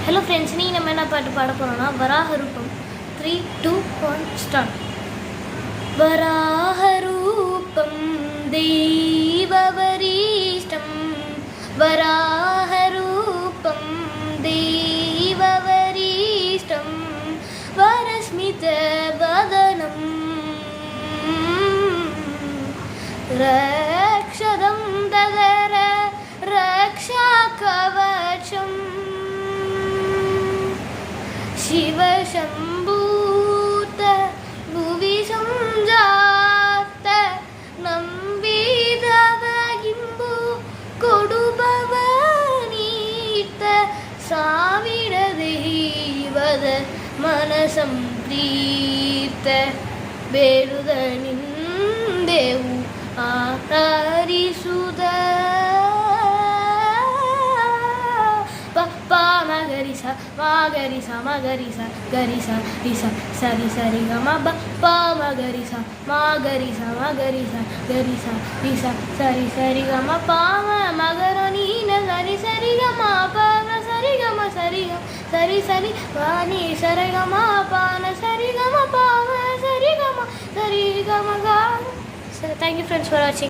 Hello friends, நீ நம்ம என்ன பாட்டு பாட போறோம்னா வராஹ ரூபம். 3 2 1 ஸ்டார்ட். வராஹ ரூபம் தெய்வவரீஷ்டம் வராஹ ரூபம் தெய்வவரீஷ்டம் வரஸ்மித வதனம் ரக்ஷதம் ததர ரக்ஷா கவசம் शिवशम्भूत भुवि संजात नम्बिदवगिम्बु कोडुबवनीत साविडदेवद मनसं प्रीत बेरुदनिन्देवु आहारिसुद Magarisa, Magarisa, Magarisa, Garisa, Risa, Sari, Sari, Gama, Pa, Magarisa, Magarisa, Magarisa, Garisa, Risa, Sari, Sari, Gama, Pa, Magaroni, Sari, Sari, Gama, Pa, Sari, Gama, Sari, Sari, Sari, Vani, Sari, Gama, Pa, Sari, Gama, Pa, Sari, Gama, Sari, Gama, Ga. So, thank you friends for watching.